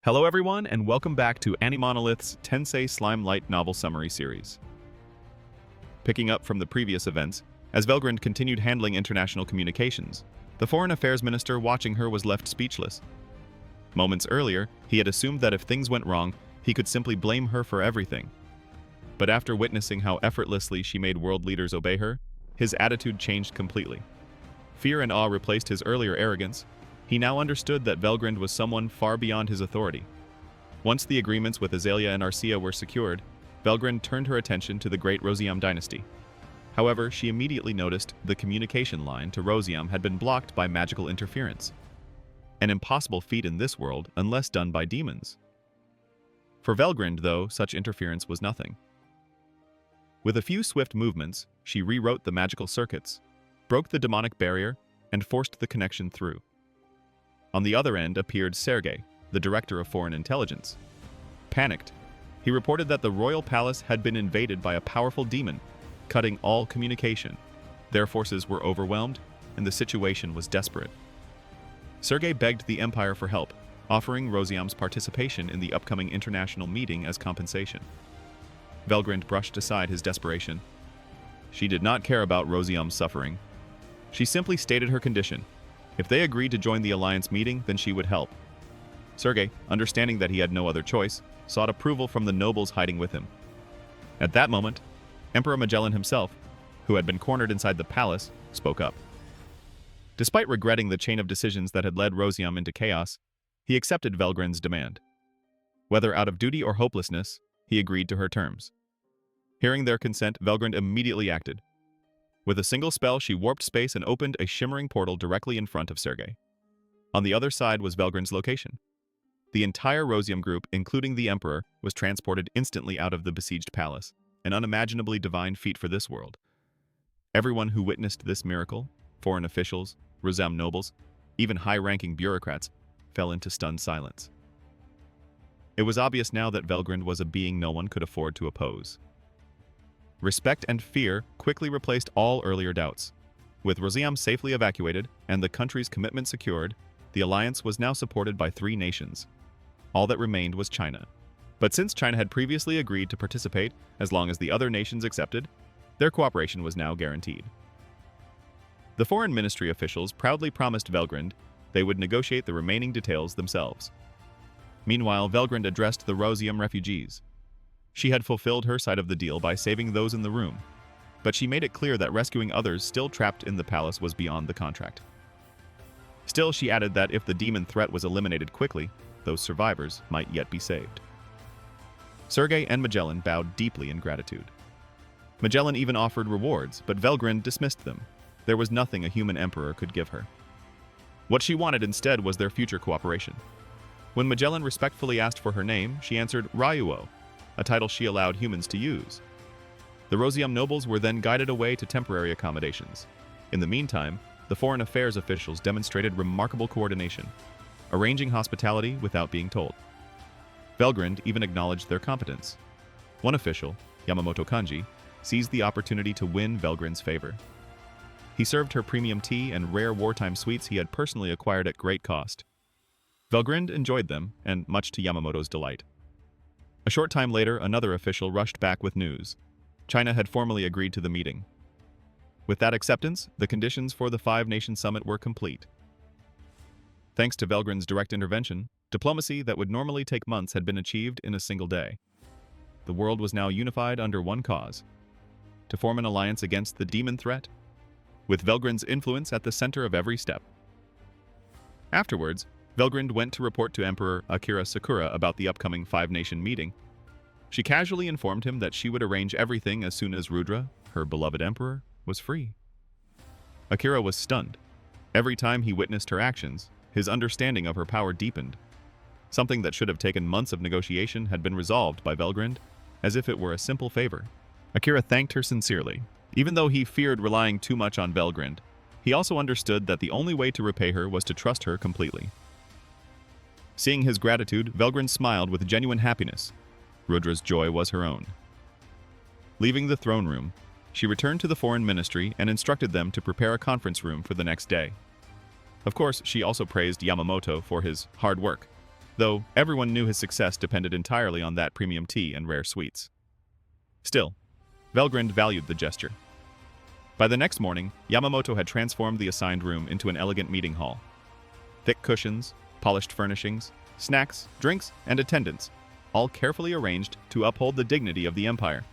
Hello everyone, and welcome back to AniMonolith's Tensei Slime Light novel summary series. Picking up from the previous events, as Velgrynd continued handling international communications, the Foreign Affairs Minister watching her was left speechless. Moments earlier, he had assumed that if things went wrong, he could simply blame her for everything. But after witnessing how effortlessly she made world leaders obey her, his attitude changed completely. Fear and awe replaced his earlier arrogance. He now understood that Velgrynd was someone far beyond his authority. Once the agreements with Azalea and Arcia were secured, Velgrynd turned her attention to the Great Rosiam dynasty. However, she immediately noticed the communication line to Rosiam had been blocked by magical interference. An impossible feat in this world unless done by demons. For Velgrynd, though, such interference was nothing. With a few swift movements, she rewrote the magical circuits, broke the demonic barrier, and forced the connection through. On the other end appeared Sergei, the director of foreign intelligence. Panicked, he reported that the royal palace had been invaded by a powerful demon, cutting all communication. Their forces were overwhelmed, and the situation was desperate. Sergei begged the Empire for help, offering Rosiam's participation in the upcoming international meeting as compensation. Velgrynd brushed aside his desperation. She did not care about Rosiam's suffering. She simply stated her condition. If they agreed to join the alliance meeting, then she would help. Sergei, understanding that he had no other choice, sought approval from the nobles hiding with him. At that moment, Emperor Magellan himself, who had been cornered inside the palace, spoke up. Despite regretting the chain of decisions that had led Rosiam into chaos, he accepted Velgrynd's demand. Whether out of duty or hopelessness, he agreed to her terms. Hearing their consent, Velgrynd immediately acted. With a single spell, she warped space and opened a shimmering portal directly in front of Sergei. On the other side was Velgrynd's location. The entire Rosiam group, including the Emperor, was transported instantly out of the besieged palace, an unimaginably divine feat for this world. Everyone who witnessed this miracle, foreign officials, Rosiam nobles, even high-ranking bureaucrats, fell into stunned silence. It was obvious now that Velgrynd was a being no one could afford to oppose. Respect and fear quickly replaced all earlier doubts. With Rosiam safely evacuated and the country's commitment secured, the alliance was now supported by 3 nations. All that remained was China. But since China had previously agreed to participate as long as the other nations accepted, their cooperation was now guaranteed. The foreign ministry officials proudly promised Velgrynd they would negotiate the remaining details themselves. Meanwhile, Velgrynd addressed the Rosiam refugees. She had fulfilled her side of the deal by saving those in the room, but she made it clear that rescuing others still trapped in the palace was beyond the contract. Still, she added that if the demon threat was eliminated quickly, those survivors might yet be saved. Sergei and Magellan bowed deeply in gratitude. Magellan even offered rewards, but Velgrynd dismissed them. There was nothing a human emperor could give her. What she wanted instead was their future cooperation. When Magellan respectfully asked for her name, she answered Ryuo, a title she allowed humans to use. The Rosiam nobles were then guided away to temporary accommodations. In the meantime, the foreign affairs officials demonstrated remarkable coordination, arranging hospitality without being told. Velgrynd even acknowledged their competence. One official, Yamamoto Kanji, seized the opportunity to win Velgrynd's favor. He served her premium tea and rare wartime sweets he had personally acquired at great cost. Velgrynd enjoyed them, and much to Yamamoto's delight. A short time later, another official rushed back with news. China had formally agreed to the meeting. With that acceptance, the conditions for the 5-nation summit were complete. Thanks to Velgrynd's direct intervention, diplomacy that would normally take months had been achieved in a single day. The world was now unified under one cause: to form an alliance against the demon threat, with Velgrynd's influence at the center of every step. Afterwards, Velgrynd went to report to Emperor Akira Sakura about the upcoming 5-nation meeting. She casually informed him that she would arrange everything as soon as Rudra, her beloved emperor, was free. Akira was stunned. Every time he witnessed her actions, his understanding of her power deepened. Something that should have taken months of negotiation had been resolved by Velgrynd, as if it were a simple favor. Akira thanked her sincerely. Even though he feared relying too much on Velgrynd, he also understood that the only way to repay her was to trust her completely. Seeing his gratitude, Velgrynd smiled with genuine happiness. Rudra's joy was her own. Leaving the throne room, she returned to the foreign ministry and instructed them to prepare a conference room for the next day. Of course, she also praised Yamamoto for his hard work. though everyone knew his success depended entirely on that premium tea and rare sweets. Still, Velgrynd valued the gesture. By the next morning, Yamamoto had transformed the assigned room into an elegant meeting hall. Thick cushions, polished furnishings, snacks, drinks, and attendants, all carefully arranged to uphold the dignity of the empire.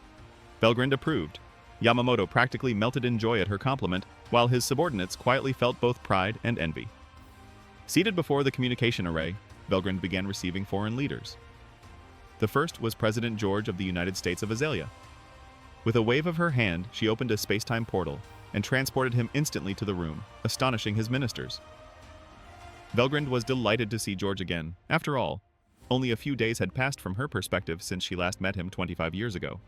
Velgrynd approved. Yamamoto practically melted in joy at her compliment, while his subordinates quietly felt both pride and envy. Seated before the communication array, Velgrynd began receiving foreign leaders. The first was President George of the United States of Azalea. With a wave of her hand, she opened a space-time portal and transported him instantly to the room, astonishing his ministers. Velgrynd was delighted to see George again. After all, only a few days had passed from her perspective since she last met him 25 years ago.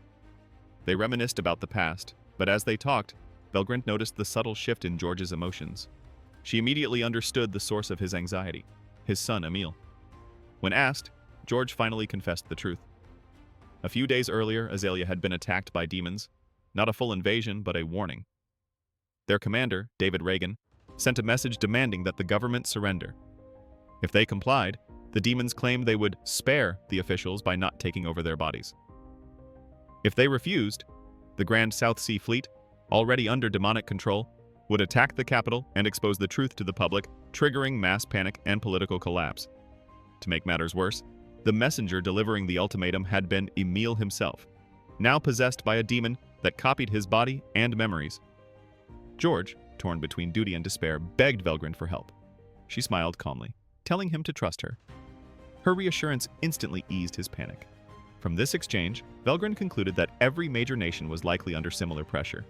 They reminisced about the past, but as they talked, Velgrynd noticed the subtle shift in George's emotions. She immediately understood the source of his anxiety, his son Emil. When asked, George finally confessed the truth. A few days earlier, Azalea had been attacked by demons, not a full invasion, but a warning. Their commander, David Reagan, sent a message demanding that the government surrender. If they complied, the demons claimed they would spare the officials by not taking over their bodies. If they refused, the Grand South Sea Fleet, already under demonic control, would attack the capital and expose the truth to the public, triggering mass panic and political collapse. To make matters worse, the messenger delivering the ultimatum had been Emil himself, now possessed by a demon that copied his body and memories. George, torn between duty and despair, begged Velgrynd for help. She smiled calmly, telling him to trust her. Her reassurance instantly eased his panic. From this exchange, Velgrynd concluded that every major nation was likely under similar pressure.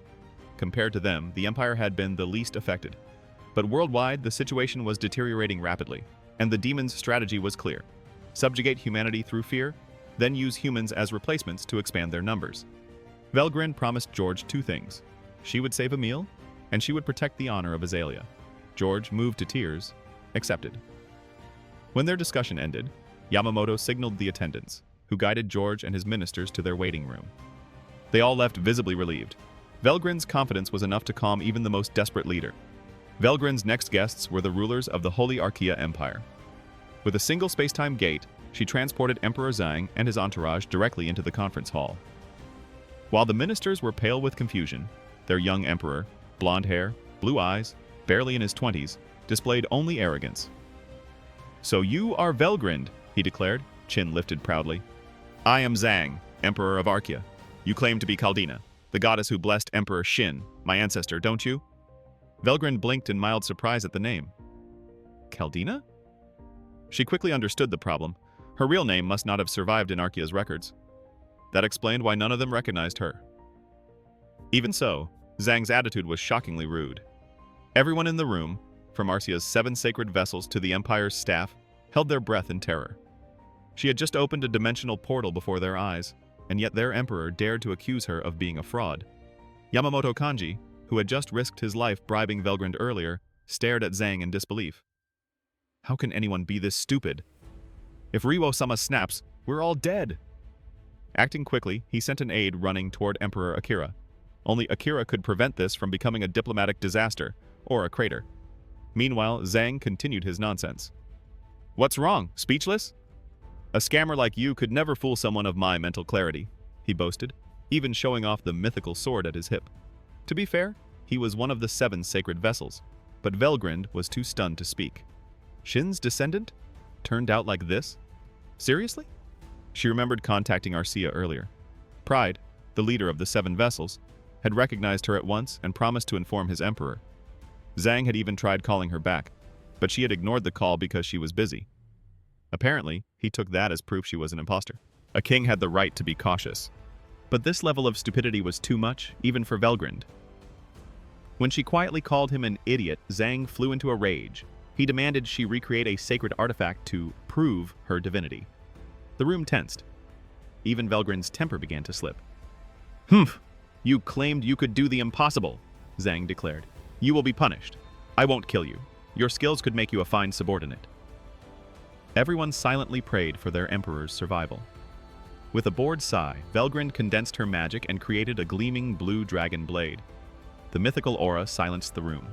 Compared to them, the Empire had been the least affected. But worldwide, the situation was deteriorating rapidly, and the demons' strategy was clear. Subjugate humanity through fear, then use humans as replacements to expand their numbers. Velgrynd promised George two things. She would save Emil, and she would protect the honor of Azalea. George, moved to tears, accepted. When their discussion ended, Yamamoto signaled the attendants, who guided George and his ministers to their waiting room. They all left visibly relieved. Velgrynd's confidence was enough to calm even the most desperate leader. Velgrynd's next guests were the rulers of the Holy Archaea Empire. With a single space-time gate, she transported Emperor Zhang and his entourage directly into the conference hall. While the ministers were pale with confusion, their young emperor, blonde hair, blue eyes, barely in his 20s, displayed only arrogance. "So you are Velgrynd," he declared, chin lifted proudly. "I am Zhang, Emperor of Archaea. You claim to be Kaldina, the goddess who blessed Emperor Shin, my ancestor, don't you?" Velgrynd blinked in mild surprise at the name. Kaldina? She quickly understood the problem. Her real name must not have survived in Archaea's records. That explained why none of them recognized her. Even so, Zhang's attitude was shockingly rude. Everyone in the room, from Archaea's 7 sacred vessels to the Empire's staff, held their breath in terror. She had just opened a dimensional portal before their eyes, and yet their emperor dared to accuse her of being a fraud. Yamamoto Kanji, who had just risked his life bribing Velgrynd earlier, stared at Zhang in disbelief. How can anyone be this stupid? If Riwo-sama snaps, we're all dead. Acting quickly, he sent an aide running toward Emperor Akira. Only Akira could prevent this from becoming a diplomatic disaster, or a crater. Meanwhile, Zhang continued his nonsense. "What's wrong? Speechless? A scammer like you could never fool someone of my mental clarity," he boasted, even showing off the mythical sword at his hip. To be fair, he was one of the 7 sacred vessels, but Velgrynd was too stunned to speak. Shin's descendant? Turned out like this? Seriously? She remembered contacting Archaea earlier. Pride, the leader of the 7 vessels, had recognized her at once and promised to inform his emperor. Zhang had even tried calling her back, but she had ignored the call because she was busy. Apparently, he took that as proof she was an imposter. A king had the right to be cautious. But this level of stupidity was too much, even for Velgrynd. When she quietly called him an idiot, Zhang flew into a rage. He demanded she recreate a sacred artifact to prove her divinity. The room tensed. Even Velgrynd's temper began to slip. "Humph! You claimed you could do the impossible," Zhang declared. "You will be punished. I won't kill you. Your skills could make you a fine subordinate." Everyone silently prayed for their emperor's survival. With a bored sigh, Velgrynd condensed her magic and created a gleaming blue dragon blade. The mythical aura silenced the room.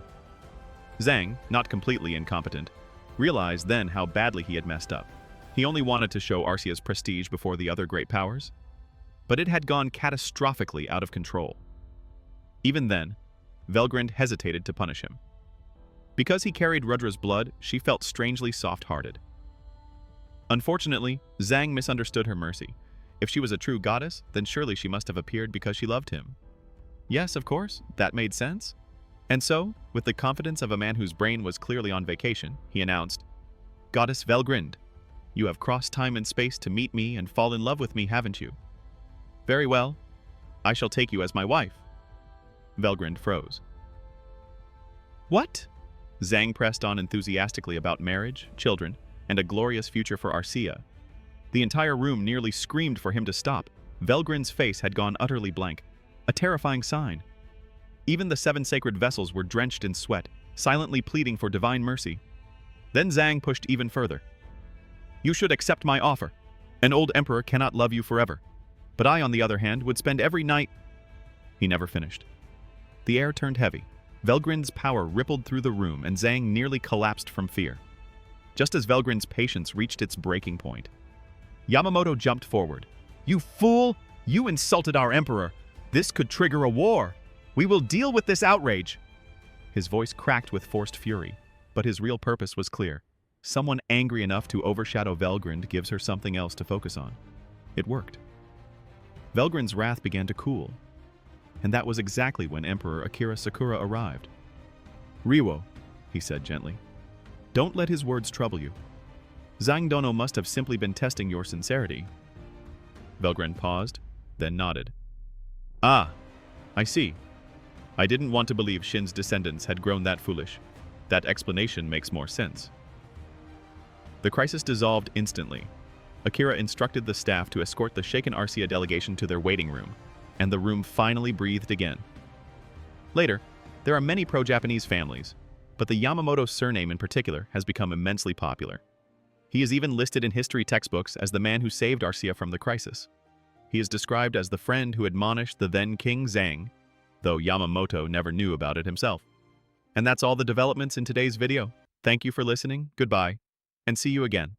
Zhang, not completely incompetent, realized then how badly he had messed up. He only wanted to show Arcea's prestige before the other great powers, but it had gone catastrophically out of control. Even then, Velgrynd hesitated to punish him. Because he carried Rudra's blood, she felt strangely soft-hearted. Unfortunately, Zhang misunderstood her mercy. If she was a true goddess, then surely she must have appeared because she loved him. Yes, of course, that made sense. And so, with the confidence of a man whose brain was clearly on vacation, he announced, "Goddess Velgrynd, you have crossed time and space to meet me and fall in love with me, haven't you? Very well, I shall take you as my wife." Velgrynd froze. "What?" Zhang pressed on enthusiastically about marriage, children, and a glorious future for Arcea. The entire room nearly screamed for him to stop. Velgrynd's face had gone utterly blank, a terrifying sign. Even the 7 sacred vessels were drenched in sweat, silently pleading for divine mercy. Then Zhang pushed even further. "You should accept my offer. An old emperor cannot love you forever. But I, on the other hand, would spend every night—" He never finished. The air turned heavy. Velgrynd's power rippled through the room, and Zhang nearly collapsed from fear. Just as Velgrynd's patience reached its breaking point, Yamamoto jumped forward. "You fool! You insulted our emperor! This could trigger a war! We will deal with this outrage!" His voice cracked with forced fury, but his real purpose was clear. Someone angry enough to overshadow Velgrynd gives her something else to focus on. It worked. Velgrynd's wrath began to cool, and that was exactly when Emperor Akira Sakura arrived. "Riwo," he said gently, "don't let his words trouble you. Zhang Dono must have simply been testing your sincerity." Velgrynd paused, then nodded. "Ah, I see. I didn't want to believe Shin's descendants had grown that foolish. That explanation makes more sense." The crisis dissolved instantly. Akira instructed the staff to escort the shaken Arcea delegation to their waiting room, and the room finally breathed again. Later, there are many pro-Japanese families, but the Yamamoto surname in particular has become immensely popular. He is even listed in history textbooks as the man who saved Arcea from the crisis. He is described as the friend who admonished the then King Zhang, though Yamamoto never knew about it himself. And that's all the developments in today's video. Thank you for listening, goodbye, and see you again.